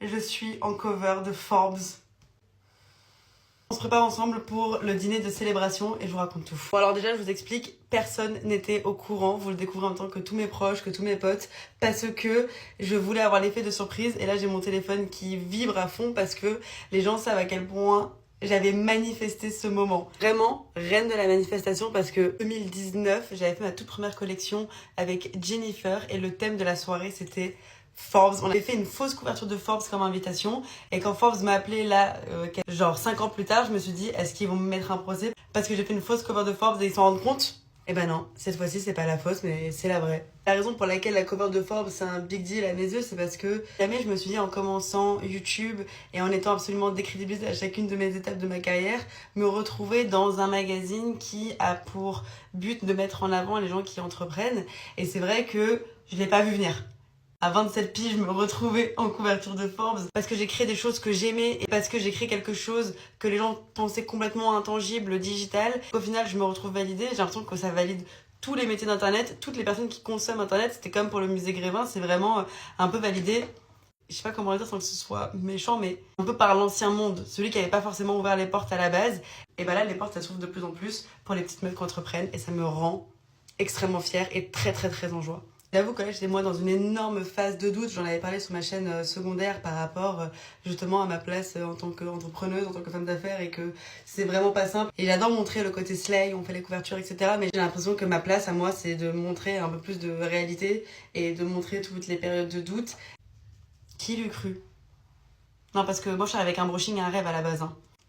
je suis en cover de Forbes. On se prépare ensemble pour le dîner de célébration et je vous raconte tout. Bon alors déjà je vous explique, personne n'était au courant, vous le découvrez en même temps que tous mes proches, que tous mes potes, parce que je voulais avoir l'effet de surprise et là j'ai mon téléphone qui vibre à fond parce que les gens savent à quel point j'avais manifesté ce moment. Vraiment, reine de la manifestation parce que 2019, j'avais fait ma toute première collection avec Jennifer et le thème de la soirée c'était Forbes. On avait fait une fausse couverture de Forbes comme invitation et quand Forbes m'a appelé là, genre 5 ans plus tard, je me suis dit est-ce qu'ils vont me mettre un procès parce que j'ai fait une fausse cover de Forbes et ils s'en rendent compte? Eh ben non, cette fois-ci c'est pas la fausse mais c'est la vraie. La raison pour laquelle la cover de Forbes c'est un big deal à mes yeux, c'est parce que jamais je me suis dit en commençant YouTube et en étant absolument décrédibilisée à chacune de mes étapes de ma carrière, me retrouver dans un magazine qui a pour but de mettre en avant les gens qui entreprennent. Et c'est vrai que je l'ai pas vu venir. À 27 piges, je me retrouvais en couverture de Forbes parce que j'ai créé des choses que j'aimais et parce que j'ai créé quelque chose que les gens pensaient complètement intangible, digital. Au final, je me retrouve validée. J'ai l'impression que ça valide tous les métiers d'Internet, toutes les personnes qui consomment Internet. C'était comme pour le musée Grévin, c'est vraiment un peu validé. Je sais pas comment le dire sans que ce soit méchant, mais un peu par l'ancien monde, celui qui avait pas forcément ouvert les portes à la base. Et bah là, les portes, elles s'ouvrent de plus en plus pour les petites meufs qui entreprennent et ça me rend extrêmement fière et très en joie. J'avoue que là j'étais moi dans une énorme phase de doute, j'en avais parlé sur ma chaîne secondaire par rapport justement à ma place en tant qu'entrepreneuse, en tant que femme d'affaires et que c'est vraiment pas simple. Et j'adore montrer le côté slay, on fait les couvertures etc. Mais j'ai l'impression que ma place à moi c'est de montrer un peu plus de réalité et de montrer toutes les périodes de doute. Qui l'eût cru? Non parce que moi je suis avec un brushing et un rêve à la base.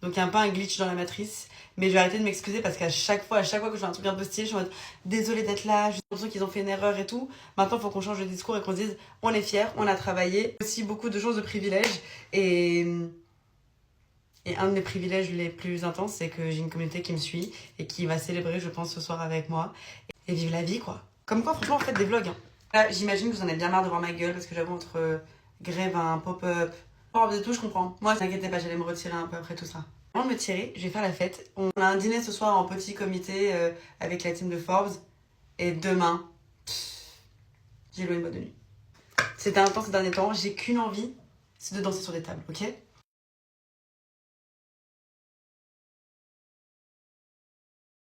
Donc il y a un peu un glitch dans la matrice. Mais je vais arrêter de m'excuser parce qu'à chaque fois que je fais un truc un peu stylé, je suis en mode désolée d'être là, j'ai l'impression qu'ils ont fait une erreur et tout. Maintenant, il faut qu'on change de discours et qu'on se dise on est fiers, on a travaillé. Aussi beaucoup de choses de privilèges. Et un de mes privilèges les plus intenses, c'est que j'ai une communauté qui me suit et qui va célébrer, je pense, ce soir avec moi. Et vivre la vie, quoi. Comme quoi, franchement, faites des vlogs. Là, j'imagine que vous en avez bien marre de voir ma gueule parce que j'avoue, entre Grévin, pop-up, Forbes et tout, je comprends. Moi, t'inquiète pas, j'allais me retirer un peu après tout ça. Avant de me tirer, je vais faire la fête. On a un dîner ce soir en petit comité avec la team de Forbes. Et demain, j'ai loué une boîte de nuit. C'était intense ces derniers temps, j'ai qu'une envie, c'est de danser sur des tables, ok?